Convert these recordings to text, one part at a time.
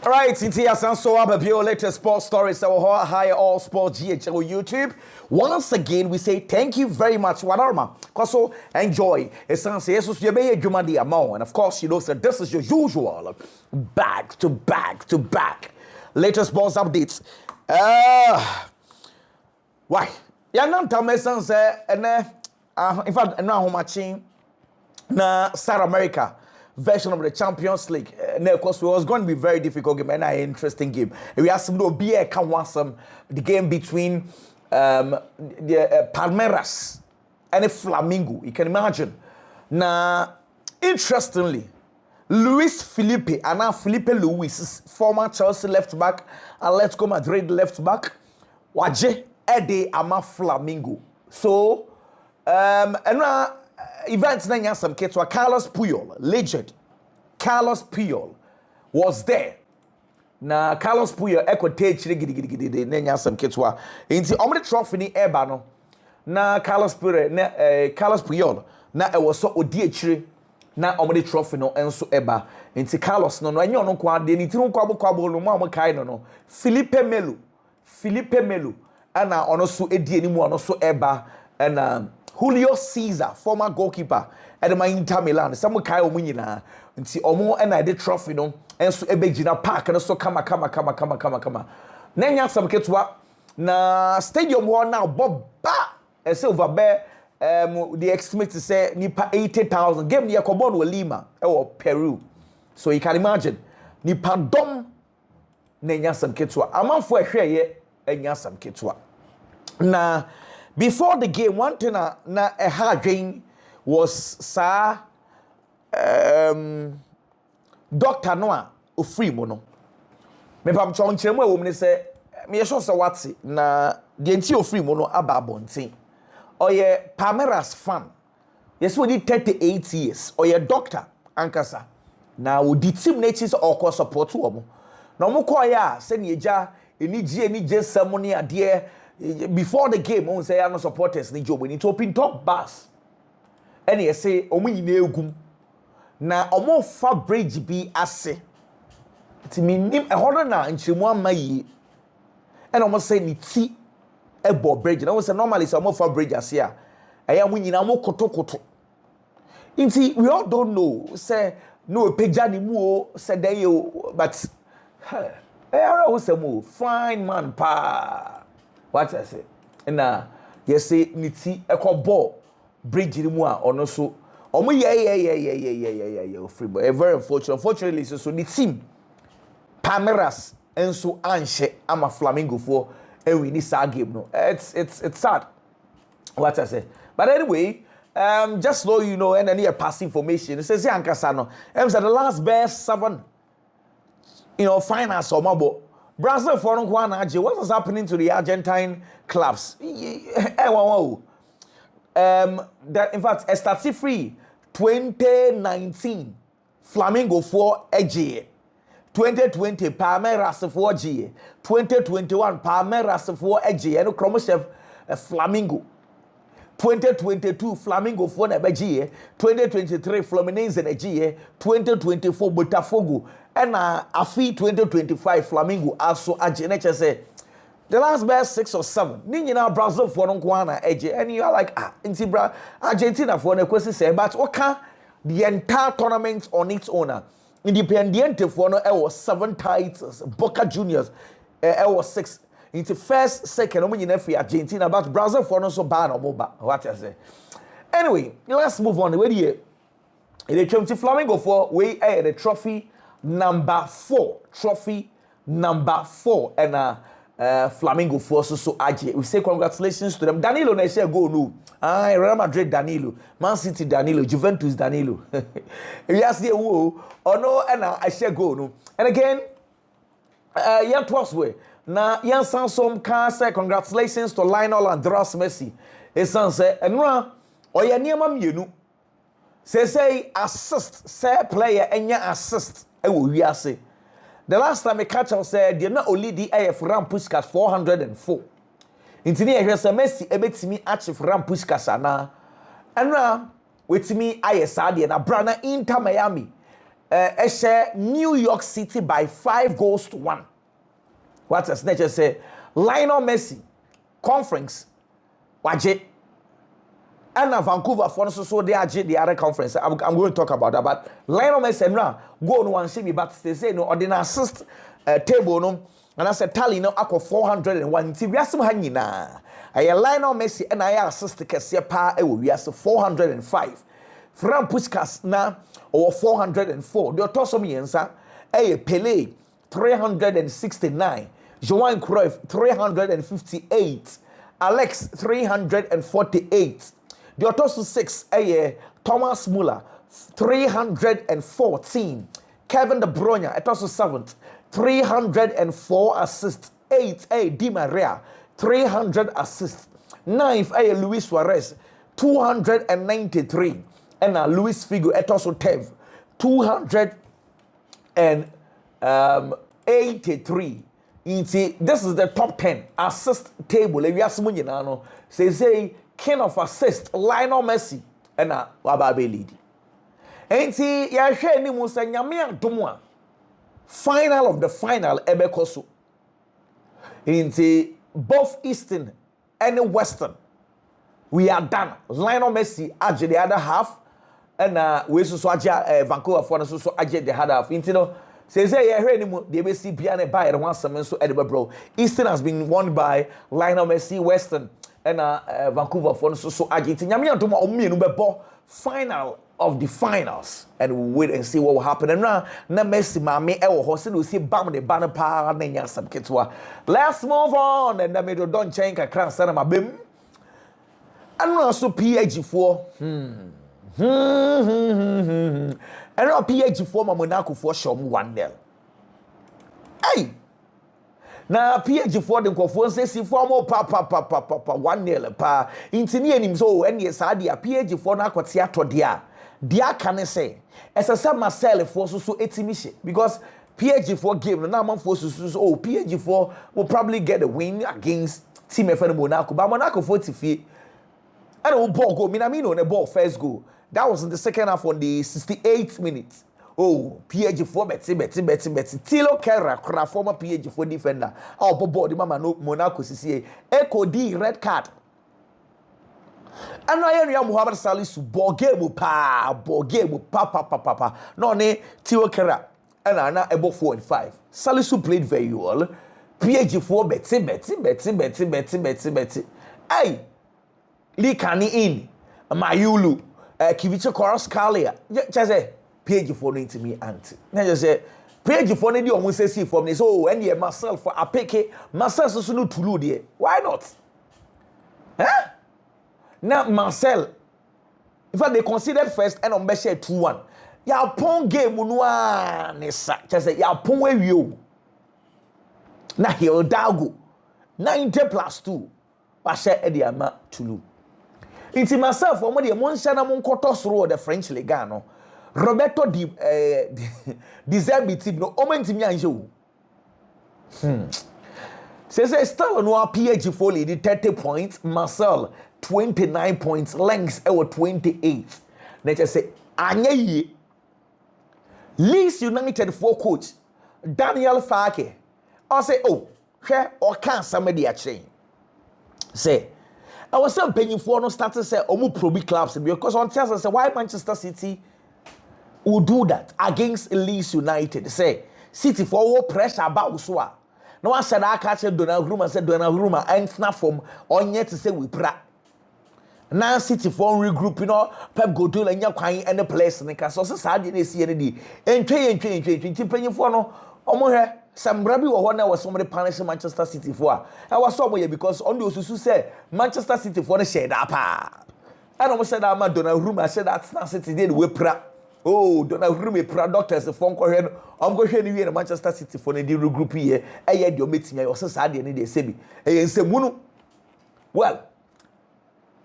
All right, it's here. So up your latest sports stories. Our higher all sports GHL YouTube. Once again, we say thank you very much, Wadarma. Because enjoy. It's yes, you may Jumadi amount, and of course, you know, so this is your usual back to back latest sports updates. Why? Young man, Thomason say, and in fact, now how much na South America version of the Champions League. Of course, it was going to be a very difficult game and an interesting game. We have some the game between the Palmeiras and the Flamengo. You can imagine. Now, interestingly, Luis Felipe, and now Felipe Luis, former Chelsea left back, Atletico Madrid left back, Waje Ede Ama Flamengo. So, and now events na nyasam ketwa Carlos Puyol, legend. Carlos Puyol was there. Na Carlos Puyol ekote chire gidi na nyasam ketwa. Inti omre trophy ni eba no. Na Carlos Puyol na e was so odi achire na omre trophy no enso eba. Inti Carlos no enye ono kwa de ni tinu kwabo no mo kai no. Felipe Melo ana ono so edi animu ono so eba and Julio Cesar, former goalkeeper at the Inter Milan. Some kai omunyina. Nti omo and I did trophy no. Enso ebegina park and so kama. Nenya some ketwa na stadium one now bob ba. And silver bear the estimate to say nipa 80,000. Game near Cobon Lima or Peru. So you can imagine nipa dom nenya some ketwa. Among for a share ye enya some ketwa. Na before the game, one thing na a hard game was Sir Dr. Noah Ofri mono. Me pam chon chemu e wo me say me sure say what na the enti Ofri mono aba bontin. Oye Palmeiras fan. Yes we need 38 years. Oye doctor ankasa. Na wo di team natures or support wo mo. Na mo call ya say ne eja eni je ceremony ade before the game, on say no supporters ni job. We need to open top bars. And you say, omu nyine egum. Na omo fa bridge bi ase. Ti minim e hodo na nchemu amayi. And omo say ni ti ebo bridge. Na we say normally say omo fa bridge ase a. Eya mu nyina omo kotokoto. Inti we all don't know. Say no pejja ni mu o say dey o but era wo say mu fine man pa. What I say? And yes say niti eko ball bridge ni mu a ono so omo yeah free boy. Very unfortunate. Unfortunately so the team Palmeiras enso anhye ama Flamengo for we ni sa game no. It's sad. What I say? But anyway, just so you know and any pass information. It says ankasa no. Say the last best 7 finals or mabo Brazil for what was happening to the Argentine clubs? That in fact, Estati free 2019 Flamengo for AG, 2020 Palmeiras for AG, 2021 Palmeiras for AG, and Kromoshev Flamengo. 2022 Flamengo for AG, 2023 Fluminense and AG, 2024 Botafogo. And afi 2025 Flamengo also agene say the last best 6 or 7 ni nyina Brazil for no kwana eje and you are like inti bra Argentina for na kwesi say but oka the entire tournament on its own Independiente for no was 7 titles Boca Juniors was 6 into first second no nyina fi Argentina but Brazil for no so bad no ba what I say anyway let's move on where the Flamengo for we the trophy number 4 and Flamengo for so AG. We say congratulations to them. Danilo na share goal no. Real Madrid Danilo, Mancity Danilo, Juventus Danilo. Yes they wo no and I share goal no. And again yan twas way. Na yan sansom can say congratulations to Lionel Andres Messi. E san say enra oya niam mienu. Say assist, say player enya assist. The last time I catch up said they're not only the AF Ram Puskas 404. In Tini, I hear some Messi a bit me achieve Ram Puskasana. And now, with me, I said, and a brother Inter Miami. New York City by 5-1. What a snatcher say Lionel Messi conference waje and Vancouver for so they are the other conference. I'm going to talk about that, but Lionel Messi now go on one shimmy, but they say no ordinary assist table no, and I said tally no ako 401. Ti we asem hanyina. I Lionel Messi and I assist kese pa we as 405. Fran Puskas na or 404. The otoso miensa Pele 369. Johan Cruyff 358. Alex 348. The otoso 6 Thomas Muller 314. Kevin De Bruyne otoso 7th 304 assists. 8 Di Maria 300 assists. 9th Luis Suarez 293. And Luis Figo etoso 10th 283. This is the top 10 assist table. If you ask me, say king of assist Lionel Messi and Wababe lead. Enti ya share ni musa nyame adomwa final of the final ebekoso. Enti both Eastern and Western we are done. Lionel Messi aje the other half and we so aje Vancouver for so aje the other half. Enti no say ya hwe ni mu de be see bia na buy the one some so edebe bro. Eastern has been won by Lionel Messi, Western and Vancouver for so aje. Enti nyame adomwa omienu bebo final of the finals, and we'll wait and see what will happen. And now, Messi, mami, ewo hosi no see bam the banner pa na nya sam ketwa. Let's move on, and me do don change kakra sana mabem. And now so PH4. And now PH4 ma Monaco for shom 1-0. Hey. Na PH4 den kofo say si for mo pa 1-0 pa. Intini enim so ene sa dia PH4 na akwate atode a. Dia can say as Marcel for so etimishe because PH4 game na man for so PH4 will probably get a win against team FN Monaco, but Monaco 40 and will ball go minamino on the ball first goal. That was in the second half on the 68th minute. Oh, PH4 betty Tilo Kera former PH4 defender. Oh, bobo the mama no Monaco CCA Echo D red card. And I am Muhammad Salisu ball game pa no ne Tilo Kera and Anna about 4 and 5. Salisu played very well. PH4 betty. Hey, Lee Kani in Mayulu Kivicha Koros Kalia. Just say PH4 no into me auntie. Now just say PH4 no dey almost say from this. Oh, and yeah myself for apeke myself so no tulu there. Why not? Huh? Now Marcel, in fact they considered first and on share 2-1. Ya pon game no nessa. Just say ya pon we you. Na Hildago 90+2. Ba share ediama tulu. Inti myself for the monshana mon kotos the French Ligue no. Roberto di Zerbi no omantimi anje. Say still no PH4 lead 30 points, Marcel 29 points, Lengths 28. Nature say anye Leeds United for coach Daniel Farke. I say oh, share or can somebody a chain. Say I was saying paying for no started say omu probi clubs because on tells us why Manchester City will do that against Leeds United. Say City for pressure about so. No one said I catch Donnarumma said Donnarumma and snap from on yet to say we pra. Now City for regroup, you know, Pep Guardiola and Yakwan and the players in the castle. So sad they see any and train paying for no omo here. Some Rabi or one was somebody punishing Manchester City for. I was somewhere because on those who say Manchester City for the shade up. I almost said I'm a Donnarumma. I said that's not City did we pra. Oh, Donnarumma pra doctors the phone call here. I'm going to hear Manchester City for the regroup here. I had your meeting. I was so sad they say me. And say Munu. Well,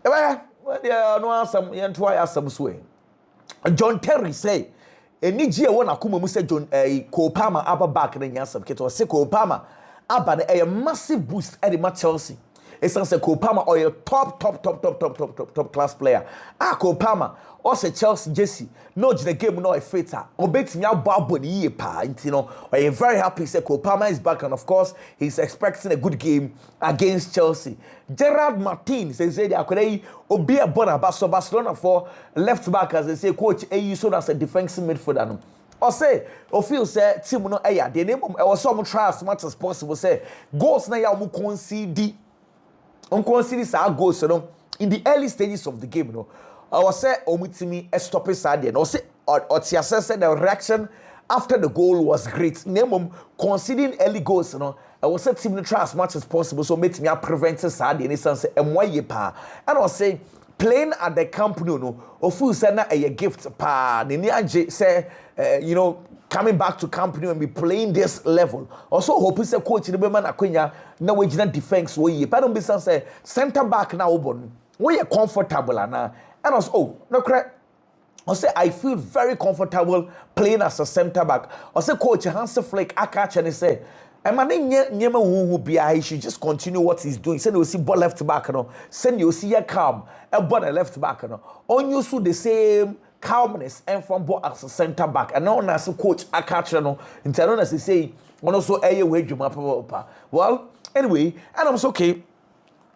there no some try some swing. John Terry say Eniji e wona akoma mu se John Kopama aba back na nya sab keto se Kopama aba na a massive boost at the Chelsea. it's a Cole Palmer or a top class player. Cole Palmer also Chelsea Jesse no the game no a fitter or bet me out Bob you know I'm very happy say Cole Palmer is back and of course he's expecting a good game against Chelsea. Gerard Martin says they are could be a bonner Barcelona for left back as they say coach you so as a defensive midfielder. Or say, or feel say, team no aya. The name I was some try as much as possible. Say goals na ya concede. Concede sa goals no in the early stages of the game. You know, I was say omitimi stop it side. Or say or said the reaction after the goal was great. Name conceding early goals. You know, I was say team no try as much as possible. So make me prevent side in sense and why ye pa. And I was say. Playing at the Camp Nou, no, ofu say na a gift pa. Ni anje say, you know, coming back to Camp Nou and be playing this level. Also, hope say coach ni be man akwenya na we gina defense we ye. Pa don be say center back na obon. We ye comfortable na. And also, oh, no correct. I say I feel very comfortable playing as a center back. I say coach Hans Flick catch and say. He should just continue what he's doing. Send you see ball left back, no. Send you see a calm, a ball left back, no. On you see the same calmness and from ball as a center back. And now as a coach, I catch no. In turn, as they say, one also a way you map. Well, anyway, and I'm so okay.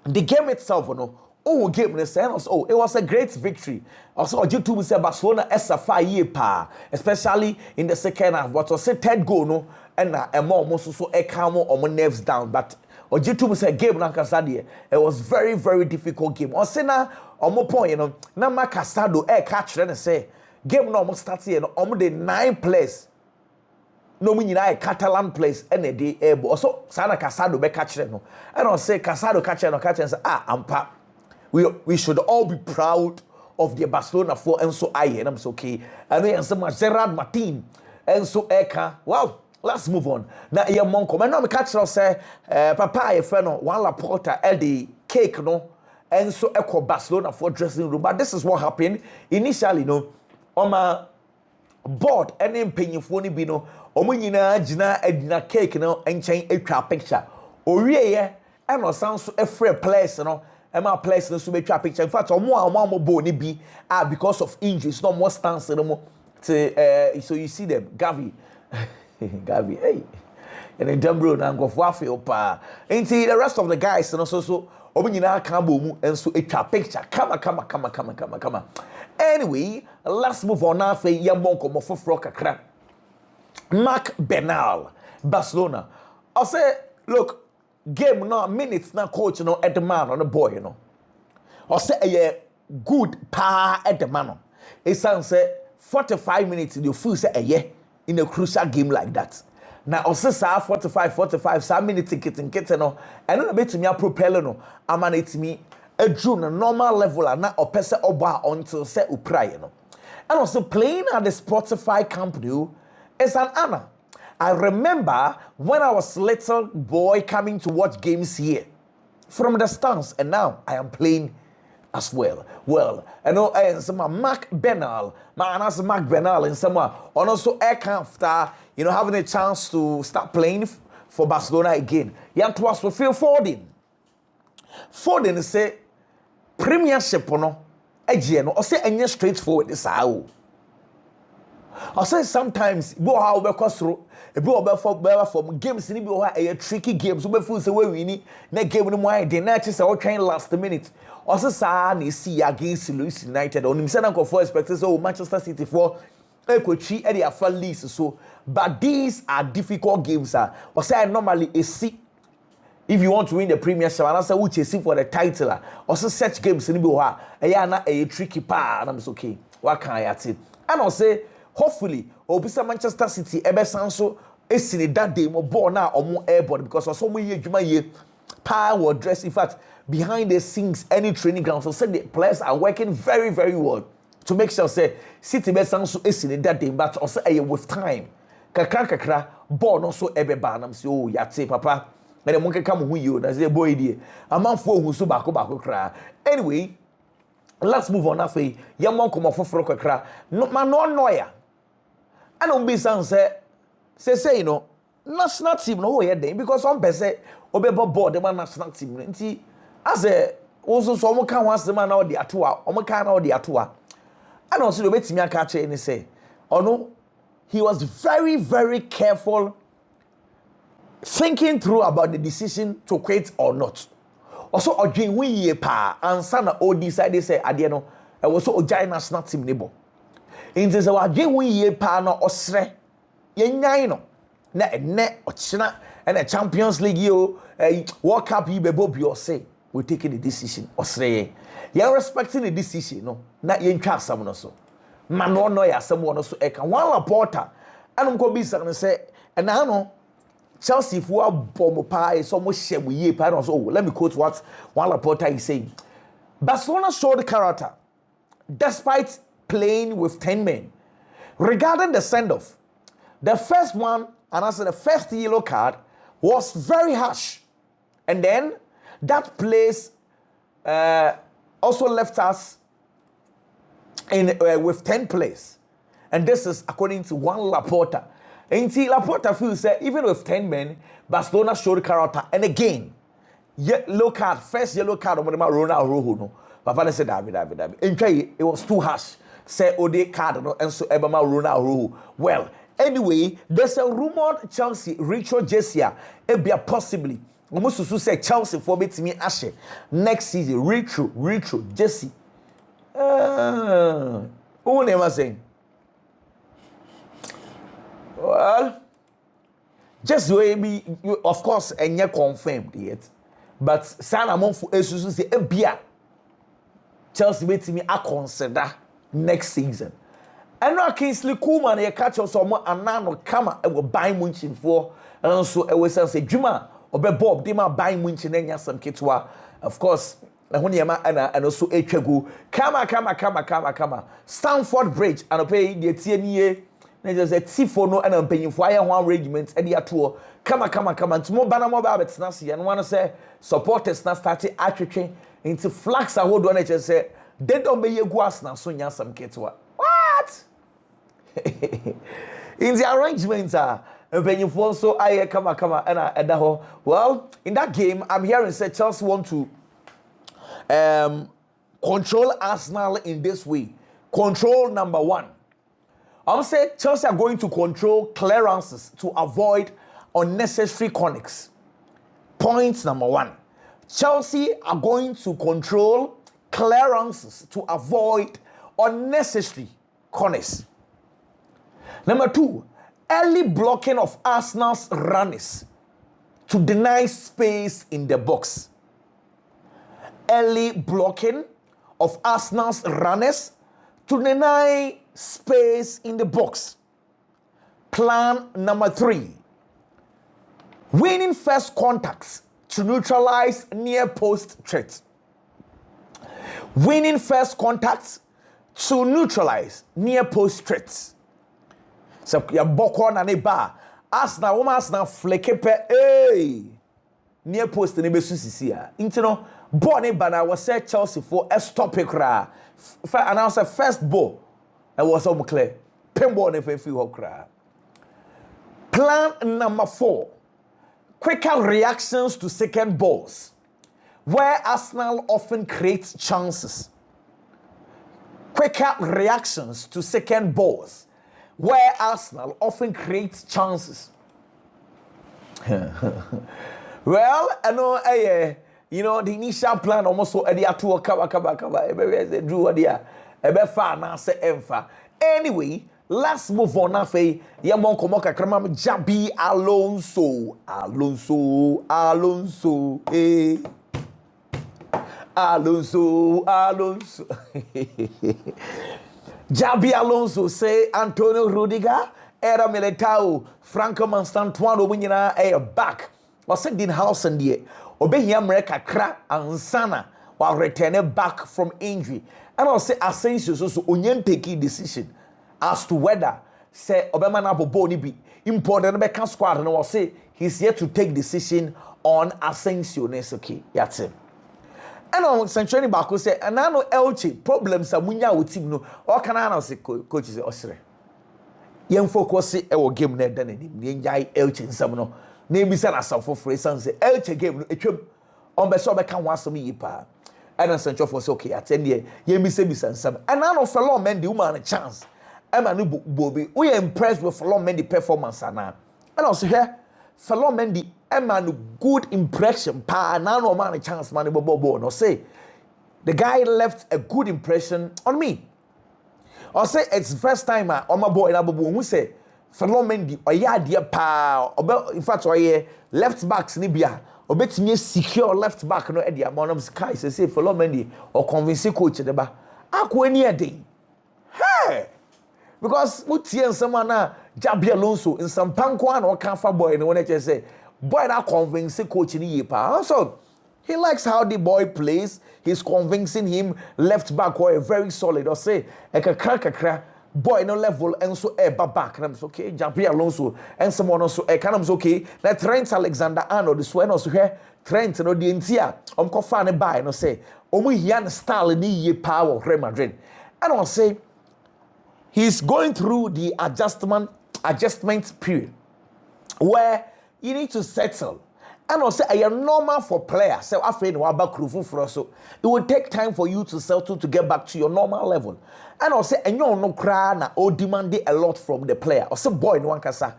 The game itself, no. Oh, game in sense. Oh, it was a great victory. Also, due to say Barcelona as a 5 year pa, especially in the second half. But was a third goal, no. And more so a calm on my nerves down. But Ojitu say game na Casado, it was very difficult game. On sena on my point, you know, na ma Casado catch and say game no almost starts here. No, the 9 players. No mean a Catalan place and a day also Sana Casado be catch no. I don't say Casado catch and say ampa. We should all be proud of the Barcelona for and so I and I'm so okay. And then so much Gerard Martin and so Eka. Wow. Let's move on. Now, your mom come. And now, I catch us say, Papa, a friend, one Laporta, the cake, no, and so echo Barcelona for dressing room. But this is what happened initially, no, on my board, and then paying for any bino, jina edina cake, no, and chain a picture. Oh, yeah, and no sounds a free place, no. And my place no so make a picture. In fact, more bony be because of injuries, no more stance no more. So you see them, Gavi. Gavi, hey, and then Dembro na go for pa. And see the rest of the guys, and so Obinyina Kambo and so a picture. Come. Anyway, let's move on now. For Yamonko Mofo Kakra. Mark Bernal, Barcelona. I say, look, game now minutes now, coach, you know, at the man on the boy, you know. I say a good pa at the man. It sounds 45 minutes in your full say a year. In a crucial game like that. Now, also, 45, some minutes ticket, no, and then a bit to me a propeller, no, amanate me a June, a normal level, and not a person or bar until set upray, no. And also, playing at the Spotify Camp Nou is an honor. I remember when I was little boy coming to watch games here from the stands, and now I am playing as well. Well, I know some Mark Bernal, Mark Bernal, and some also after having a chance to start playing for Barcelona again. Yet was for Phil Foden. Foden say Premiership no, or say any straightforward this how. I say sometimes go how we cross through. From games in a tricky games. We feel say we need na game no more. The next is our train last minute. Also, say see against Leeds United. On him say na for expected so Manchester City for Ekochi and the after least so. But these are difficult games. Or say normally a see if you want to win the Premiership, and I say which is for the title. Also such games in a tricky pa. And I'm okay. What can I at it? And I say. Hopefully, Obisa Manchester City, Ebesanso, Esini that day, more born now or more airborne because of so many years, power dress. In fact, behind the scenes, any training ground, so said the players are working very well to make sure say City Besanso Esini that day, but also with time. Kakra, born also Ebebanam, so oh, yate, papa, and the monkey come with you, that's a boy dear. A man for who's so back cry. Anyway, let's move on. After Yamon come off for Kakra, no man, no noya. I don't be say you know national team no here then because some person obey board the national team nti as a also so omo kan was man na odi atoa omo kan na odi atoa and also the betimi aka che ni say ono he was very very careful thinking through about the decision to quit or not. Also odwen wi ye pa ansa na o decide say ade no e wo so ogyan national team nebo inti say wadwen wi ye pa na osre yenyan no na ene ochina and Champions League yo World Cup yi bebo bi o say we taking the decision osre ye respecting the decision no na ye ntwa asam no so man no ya asam no so e kan one reporter anum ko bi say say na no Chelsea for bomb pie so much shame we pa no so let me quote what one reporter is saying. Barcelona showed character despite playing with 10 men. Regarding the send-off, the first one, and as the first yellow card, was very harsh. And then that place also left us in with 10 players. And this is according to one Laporta. Until Laporta feels that even with 10 men, Barcelona showed character. And again, yellow card, first yellow card on Ronald Rojo. No, Papa said David. It was too harsh. Say Ode card no, and so Ebama Ronald Rojo. Well, anyway, there's a rumored Chelsea Richard Jessia. It be a possibly. Almost to say Chelsea for me to me Ashe next season. Richard Jesse. Who never saying? Well, just way me, of course, and you're confirmed yet. But Sana Monfu Esusu say Ebia Chelsea wait me I consider next season. And now Kingsley Koeman you catch us some and now come I will buy Munchen for and so I will say Juma or Bob they might buy Munchen and some kitwa. Of course, and also Echegu. Come. Stamford Bridge and pay the TNA. There's a Tifo no and I'm paying for one regiment and the tour. Come on. Tomorrow Banamo Babets Nasi and want to say supporters now started actually into flags. I hold on and say they don't be your guas now soon ya some kids what? In the arrangements are paying for so I come and I at the whole. Well, in that game, I'm hearing say Chelsea want to control Arsenal in this way. Control number one. I'm saying Chelsea are going to control clearances to avoid unnecessary connects. Point number one. Chelsea are going to control clearances to avoid unnecessary connects. Number two, early blocking of Arsenal's runners to deny space in the box. Early blocking of Arsenal's runners to deny space in the box. Plan number three, winning first contacts to neutralize near post threats. Winning first contacts to neutralize near post threats. So ya boko na ne ba Arsenal fleke pe near post ne besu sisi a intino ball ne ba na was say Chelsea for a stop it kra announce a first ball. I was so clear. Pinball if you cry. Plan number 4. Quicker reactions to second balls, where Arsenal often creates chances. Quicker reactions to second balls, where Arsenal often creates chances. Well, I know, the initial plan almost so at the atu kaba drew idea. Anyway, let's move on now. Yamon komoka krama Jabi Alonso. Alonso. Jabi Alonso say Antonio Rudiger, Era Militao, Franco Manstantuano winyina back. Was said in house and die. Obey America cra and sana while returning back from injury. And I'll say Asensio so onyen take decision as to whether say Obama na bobo ni be important be squad and I'll say he's here to take decision on Asensio nesoki. That's it. And on Central Barca say and I know Elche problems are munya with team no or can I say coach say osre. Yen focus e wo game na dan anim. Yen jai Elche nsam no. Na ebisa na asafo for instance Elche game no etwam on be so be kan wa asem yi pa and central for say okay attend here ye mi say nsam and now no fellow men the woman a chance Emma no bobi we impressed with fellow men the performance ana and also here fellow men the Emma no good impression pa now no man a chance man bobo no say the guy left a good impression on me. I say it's the first time on my boy in Abubu who say fellow Mendy or ya dear pa in fact or left backs Nibia or bet me secure left back no Eddie Monum Sky say fellow Mendy or convince coach the ba any a day. Hey, because what here someone Jabi Alonso in some pankwan or Kafa boy and when I just say boy that convince coach in the pa so he likes how the boy plays. He's convincing him left back or very solid. Or say, a boy no level and so back. And I'm okay. Jabi Alonso and someone also kind of okay. Now Trent Alexander-Arnold this one also here. Trent no the entire kofane buy no say. Here style ni power Real Madrid. And I'll say he's going through the adjustment period where you need to settle. And also, I am normal for players. So, after so it will take time for you to settle to get back to your normal level. And also, and you no cry na or demanding a lot from the player. Also, boy, no one can say.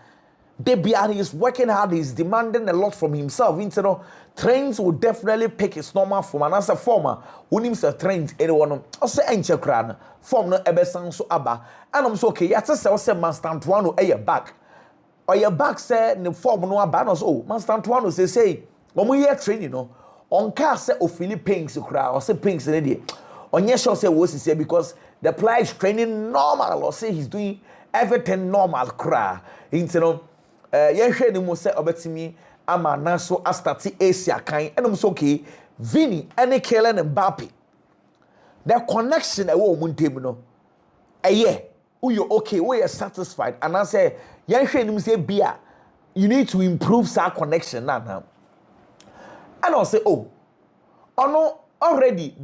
Debian is working hard. He's demanding a lot from himself. Instead of trains will definitely pick his normal form. And as a former, who names a train anyone also enche crana form no ebesan so aba. And I'm so okay. Yata say also man stand one or back. Or your back say the form no abanos oh Master Antoine say omo here training no on car say o Philippines kra or say pinks in dey onye sure say wo say because the player is training normal or say he's doing everything normal kra into no ye hwe ni mo say obetimi ama na so astati Asia kan enum so okay Vini any Kylian Mbappe the connection e wo muntem no you're okay, we are satisfied. And I say, you need to improve that connection now. And I'll say, oh no, already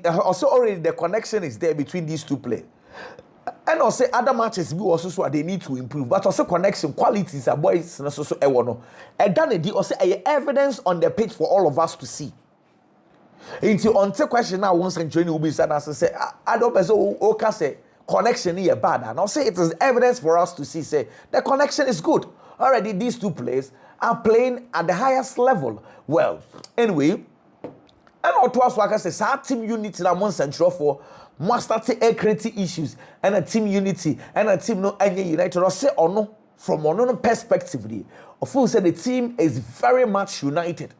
also already the connection is there between these two players. And I'll say other matches we also so they need to improve, but also connection qualities are boys so and then they also evidence on the page for all of us to see. Into on the question now once and joining will be said as I say, I don't okay say connection here bad and I'll say it is evidence for us to see say the connection is good. Already these two players are playing at the highest level. Well, anyway, and what was like I say, our team unity na one central for master creative issues and a team unity and a team no any united or say or no from one perspective. Of course, the team is very much united.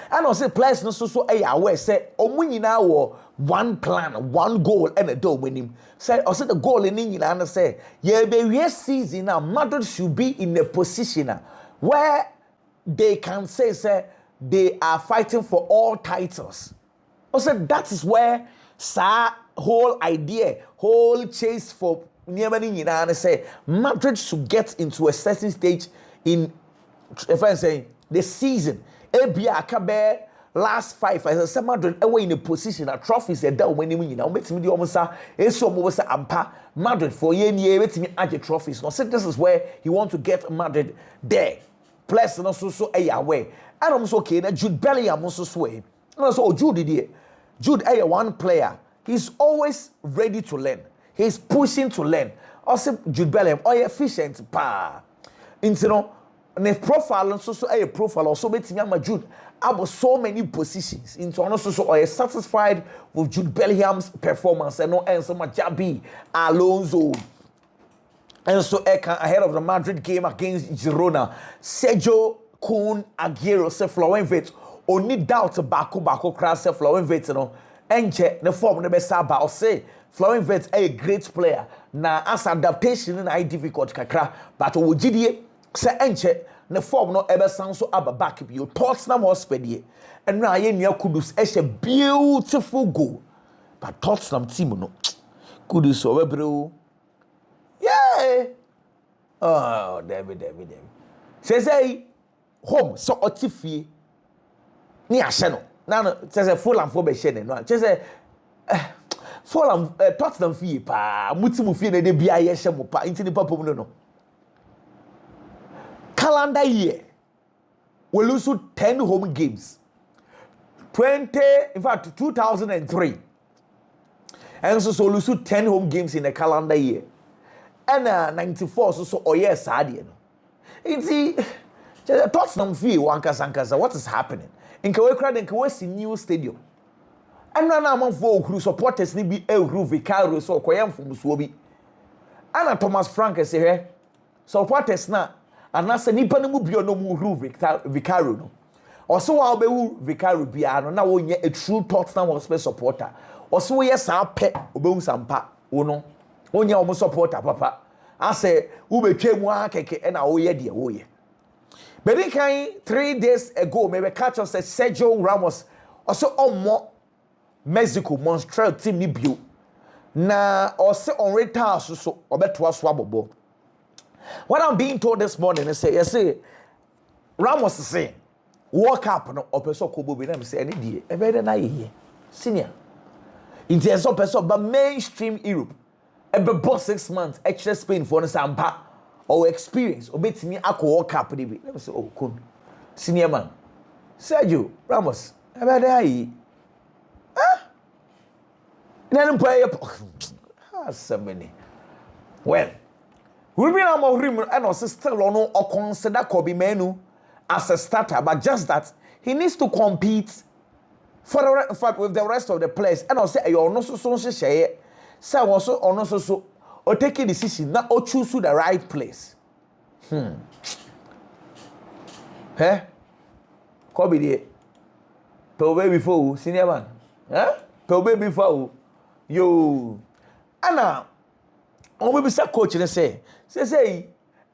And also players no so aware say omunyina one plan, one goal and a door winning. Say also the goal in England say be season now Madrid should be in a position where they can say they are fighting for all titles. Also that is where whole idea, whole chase for near say Madrid should get into a certain stage in if I say the season. Last 5 as a Madrid away in a position at trophies a down when you know makes me the almost ampa Madrid for year let me add trophies. No, so this is where he want to get Madrid there. Plus no so away. And I'm so okay that Jude Bellingham also sway. No, so Jude one player. He's always ready to learn. He's pushing to learn. Also Jude Bellingham efficient pa. Into the profile so a profile also makes me Jude about so many positions into also so are satisfied with Jude Bellingham's performance and no answer Jabi Alonso and so ahead of the Madrid game against Girona Sergio Kun Aguero se Flamengo only doubt bako cross se Flamengo no enche the form the best about say Flamengo a great player na as adaptation na difficult kakra but ogidie se enche the form no ever sound so aba back you Tottenham Hotspur and now Kudus a beautiful goal but Tottenham team no Kudus over bro yeah oh David say home so otifie ni ahye no na say Fulham for be share no say Fulham Tottenham fie pa mutimu fie na de bia ye hye mo pa intini papa mu no calendar year we lose 10 home games in fact 2003. And so lose 10 home games in a calendar year. And 94 so oh yes adie no. It's Tottenham feel wankasa what is happening? In Kawe crowd in Kawe new stadium. And na among for supporters ni bi ehuru Vicario so koyam from so bi. Ana Thomas Frank say here supporters na anasa nipa no mu bio no mu huru Vicario no. Also wa obewu Vicario bia no na wonye a true Tottenham Hotspur supporter. Also we yes pe obewu sampa wo no. Wonye omo supporter papa. I say ubetwe mu akeke na wo ye de wo ye. But in kind 3 days ago maybe catch us Sergio Ramos also on more Mexico monstrel team ni bio. Na also on retire so obeto aso abobo. What I'm being told this morning is say yes Ramos is saying World Cup no opeso kobo bi na me say any die e be na ye senior in the so person but mainstream Europe e be boss 6 months extra Spain for no sampa or experience obetimi akọ World Cup ni bi na say oh kun senior man Sergio Ramos e be na ye na no play so many well we be am him and also still on or consider Kobe Menu as a starter, but just that he needs to compete for the, in fact with the rest of the players. And I'll say you no so share say also or so or take a decision now or choose to the right place. Hey, Kobe there. Tobe before senior man. Tobe before yo. Anna, on we say coach and say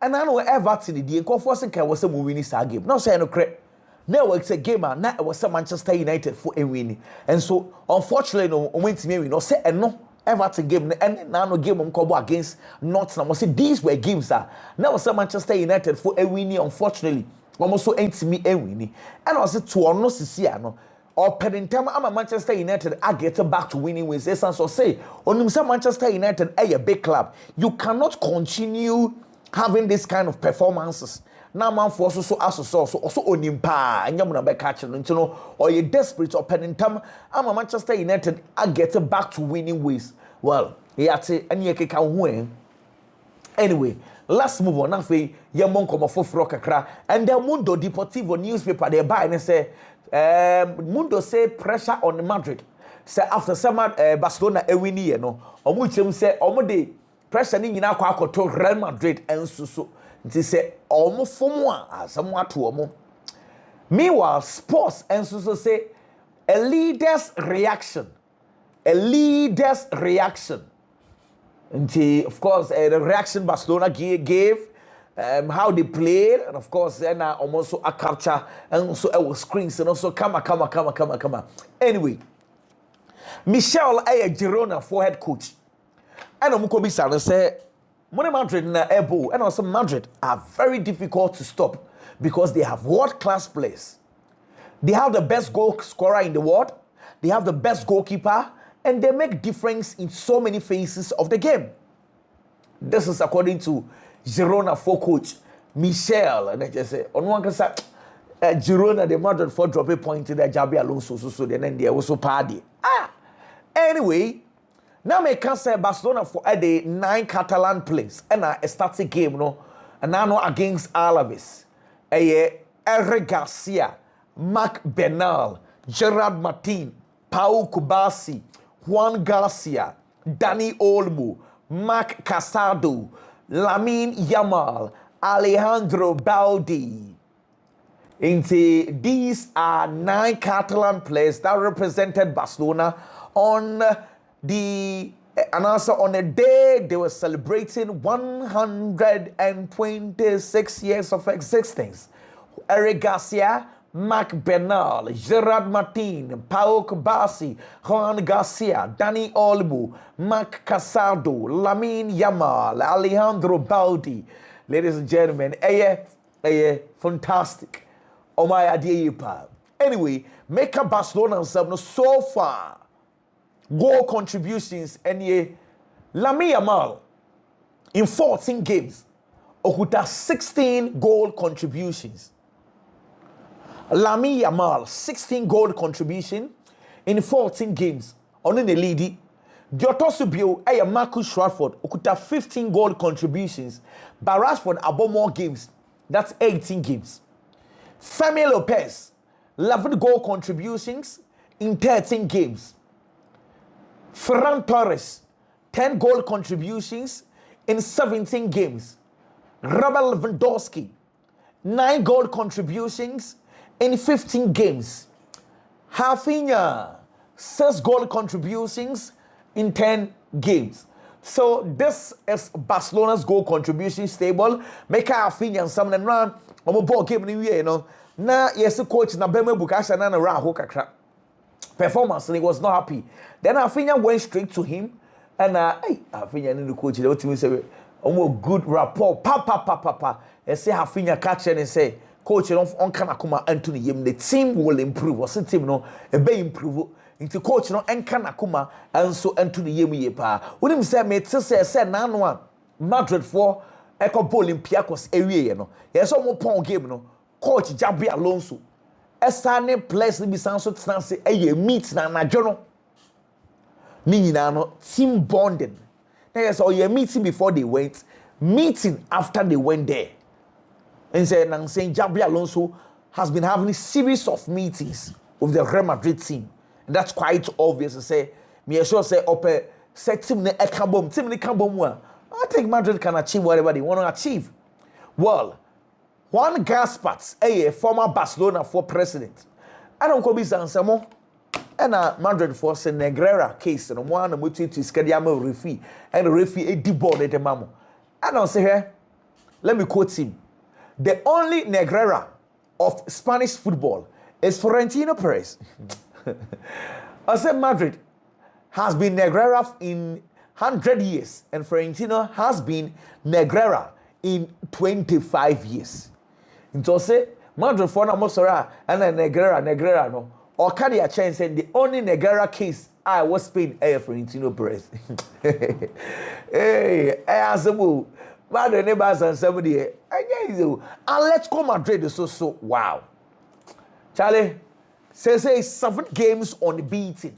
and I know Everton the Conference can was a winning game. Now say no correct. Now it's a game now it was Manchester United for a winning. And so unfortunately no win to me we no say no Everton game and now no game on combo against Nottingham. I say these were games now was Manchester United for a winning unfortunately. Almost so ain't me a winning. And I say to no see no or pending time I'm a Manchester United I get back to winning ways. Essence or say on Manchester United a big club. You cannot continue having this kind of performances. Now man for so also onimpa and you be catching you know or you desperate or pending time I'm a Manchester United I get back to winning ways. Well, yate and you can anyway, let's move on. Now fe ye mon komo foforo kakra and the Mundo Deportivo newspaper they buy and say Mundo say pressure on Madrid. Say after summer Barcelona e win ye no. Omo chem say omo dey pressure ni nyina kwa akoto Real Madrid ensuso nti say omo fomo a asamo ato omo. Meanwhile sports ensuso say a leader's reaction nti of course the reaction Barcelona gave how they played and of course then almost a capture and also our screens and also come anyway Michel a Girona head coach. And Mukobi say, Madrid na ebo, and also Madrid are very difficult to stop because they have world-class players. They have the best goal scorer in the world, they have the best goalkeeper, and they make difference in so many phases of the game. This is according to Girona coach Michel, and I just say, on one can say, Girona the Madrid for drop a point to the Jabi Alonso, so then they also party. Anyway. Now me can say Barcelona for the 9 Catalan players and a starting game no and now against Alaves. Eric Garcia, Marc Bernal, Gerard Martin, Pau Kubasi, Juan Garcia, Dani Olmo, Marc Casado, Lamine Yamal, Alejandro Baldi. These are 9 Catalan players that represented Barcelona on the announcer on a day they were celebrating 126 years of existence. Eric Garcia, Marc Bernal, Gerard Martin, Pau Kubasi, Juan Garcia, Dani Olmo, Marc Casado, Lamine Yamal, Alejandro Baldi. Ladies and gentlemen, fantastic. Oh my idea. Anyway, make up Barcelona themselves so far. Goal contributions and Lamine Yamal in 14 games, Okuta 16 goal contributions. Lamine Yamal, 16 goal contribution in 14 games. On the lead. Diotosubio, Marcus Rashford, okuta 15 goal contributions. But Rashford about more games. That's 18 games. Femi Lopez, 11 goal contributions in 13 games. Ferran Torres, 10 goal contributions in 17 games. Robert Lewandowski, 9 goal contributions in 15 games. Rafinha, 6 goal contributions in 10 games. So this is Barcelona's goal contribution stable. Make Rafinha and someone run. Omo ball game ni you know. Na yes coach na Bema Bukasha na raho kakra. Performance and he was not happy. Then Rafinha went straight to him and Rafinha and the coach they ultimately say omo good rapport pa. They say Rafinha catch and say coach you don't on kana kuma Anthony yem the team will improve. What's the team no e be improve. Into coach no enka nakuma enso ento ne yemu ye pa wonim say me te say na no a Madrid for eko Olympiacos ewie no ye so mo pon game no coach Jabi Alonso esane place ni bisanso tenase eye meet na nadwo no ni nyina no team bonding na yes so ye meeting before they went meeting after they went there and say na saying Jabi Alonso has been having a series of meetings with the Real Madrid team. And that's quite obvious to say. Me sure say say team ne ekabom, team ne kabom. I think Madrid can achieve whatever they want to achieve. Well, Juan Gaspar, a former Barcelona for president. I don't go be Sansamo. And Madrid for Negrera case and one and to schedule referee and the referee a deboard at the mamo. I don't say here. Let me quote him. The only Negrera of Spanish football is Florentino Perez. I said Madrid has been Negrera in 100 years and Florentino has been Negrera in 25 years. Entonces, Madrid for na mosora and Negrera no. Or can you change saying the only Negrera case I was Spain Florentino Perez. Hey, Azabu. Madrid neighbors and somebody. And let's go Madrid so wow. Charlie say 7 games unbeaten.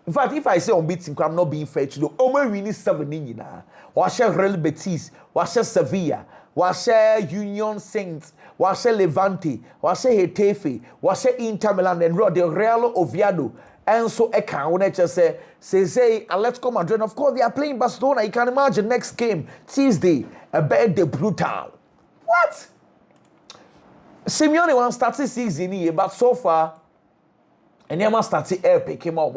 In fact, if I say unbeaten, I'm not being fair to you. Only winning 7 in now. Wash Real Betis, wash Sevilla, wash Union Saints, wash Levante, wash Getafe, wash Inter Milan, and the Real Oviedo. And so when I just say Atletico Madrid. Of course, they are playing Barcelona. You can imagine next game Tuesday, a bad de brutal. What? Simeone wants start the season here, but so far. And Yama started air came out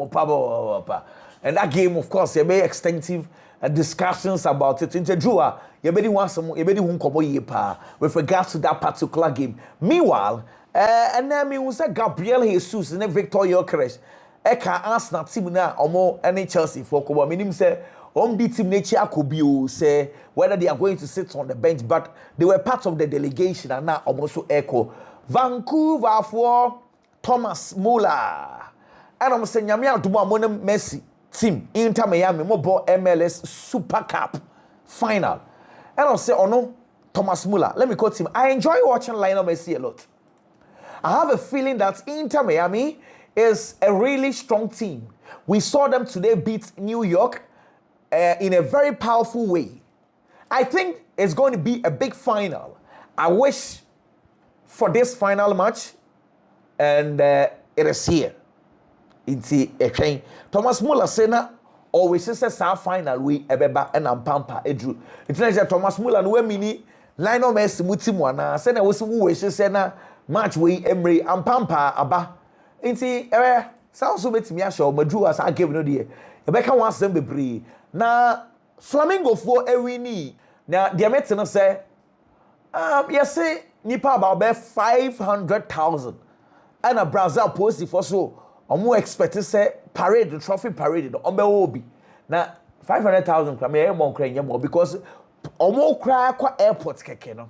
and that game, of course, very extensive discussions about it. Into Jua, you better want some, you better want with regards to that particular game. Meanwhile, and then me was Gabriel Jesus and Victor Gyökeres. Eka Arsenal team na omo any Chelsea for Kobo. Meaning say the team nature could be say whether they are going to sit on the bench, but they were part of the delegation and now almost echo Vancouver for Thomas Muller. And I'm saying Yamia to Mona Messi team Inter Miami Mobile MLS Super Cup final. And I'll say, oh no, Thomas Muller. Let me quote him. I enjoy watching Lionel Messi a lot. I have a feeling that Inter Miami is a really strong team. We saw them today beat New York in a very powerful way. I think it's going to be a big final. I wish for this final match. And it is here. It's a train. Thomas Muller said, always says our final we ebeba and ampampa edru. It's not Thomas Muller no mini Lionel Messi mutimwana. Say na we say na match we Emery ampampa aba. Inti sounds so betimi ahwe madru as I give no dey. Ebeka wan asem bebre. Na Flamengo for ewini. Na dia mete no say yes say nipa about 500,000. And a Brazil post for so more expected say parade the trophy parade on be obi na 500,000 kra me more kra nyamo because omo kra kwa airport keke no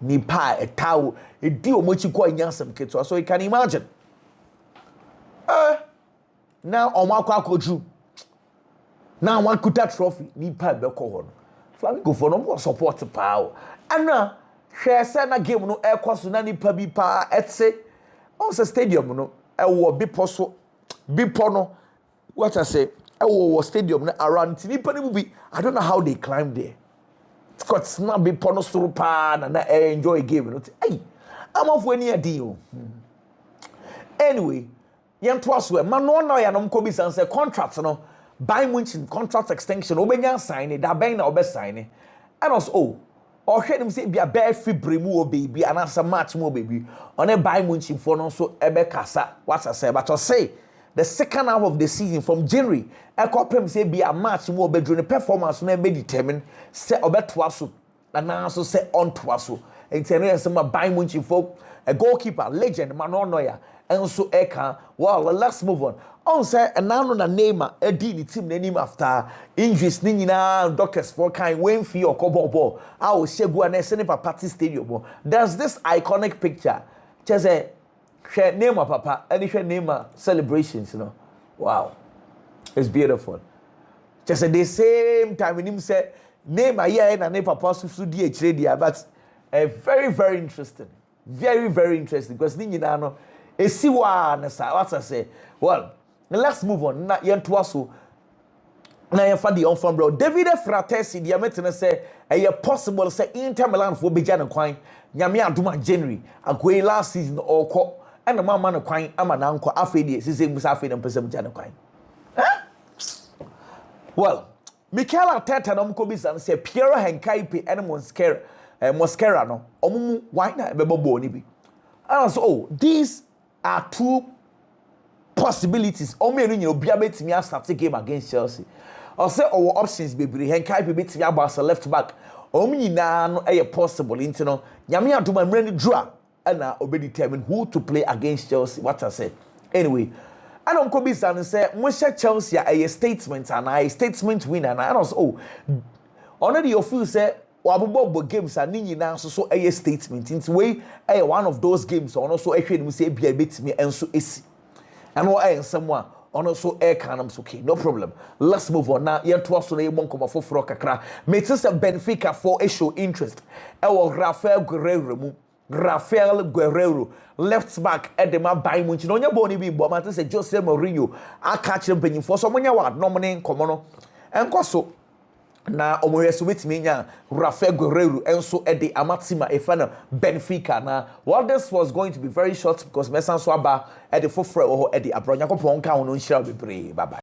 ni pa etawo edi omochi kwa nyansam keto so you can imagine now omo akwa akoju now one kuta trophy ni pa be ko ho no Flamengo for no more support pa and na hwe say na game no e kwaso na ni pa bi pa etse On the stadium no bipo no what I say stadium no around nipa no bi I don't know how they climb there. Scott snap bipo no soro pa na enjoy game no. Hey, I'm off when you deal. Anyway, yen to aso man no ya no mko bi san say contract no Bayern Munich contract extension obenya sign it da ben na obe sign it. And also or hwɛ nim say bia bear fibre mu o baby and as a match mu o baby on a Bayern Munich for no so ebe kasa what I say but I say the second half of the season from January e kopem say bia match mu o bedru ne performance no be determine say obeto aso and also say on to aso enti say ma Bayern Munich for a goalkeeper legend Manuel Neuer and so eka well let's move on say and now na Neymar edi the team name after injuries ni nyina doctors for kind when fee or kobo I will shegu and send papa stadium. There's this iconic picture just say share Neymar papa and share Neymar celebrations, you know. Wow, it's beautiful. Just at the same time when him say Neymar here and Neymar papa so di echire but very interesting, very interesting because ni nyina no esiwa na sa what I say well. Now let's move on. Na yentoa so. Na yenfa the on bro. David Fratesi the metin say possible say Inter Milan for beja na kwan. Nyame adoma January. Agoe last season okọ. And the man na kwan ama na nkọ afi de sise musa afi na mpese beja na kwan. Well, Mikel Arteta no mko bisa say Piero Henkaipe and Mosquera no. Omumu why na bebo bo ni bi. And so these are two possibilities. Omenu nyina obia betimi a start game against Chelsea. Or say our options bebre Henkaipe betimi a Barca left back. Nyina no possible into no. Nyame adoma mrani draw na determine who to play against Chelsea. What I say. Anyway, I don't go bisa and say Moshe Chelsea a statement and a statement winner and also already you feel say Wabubo games and nyina so a statement into way one of those games or also ehwe say bia betimi enso esi. And what someone on also air canams okay, no problem. Let's move on now. Yen to us na yebon koma foforo kakra. Metis Benfica for a show interest. Rafael Guerrero left back at the Bayern Munich. No nya boni bi bo man say Jose Mourinho a catch them penyin for so monya wa no mone komo no. So na omoyeso betimi nya Rafael Guerrero enso ede amatima efana Benfica na well this was going to be very short because Messi so aba ede foforo ho ede abro nyakopon ka wono nhira bebre bye bye.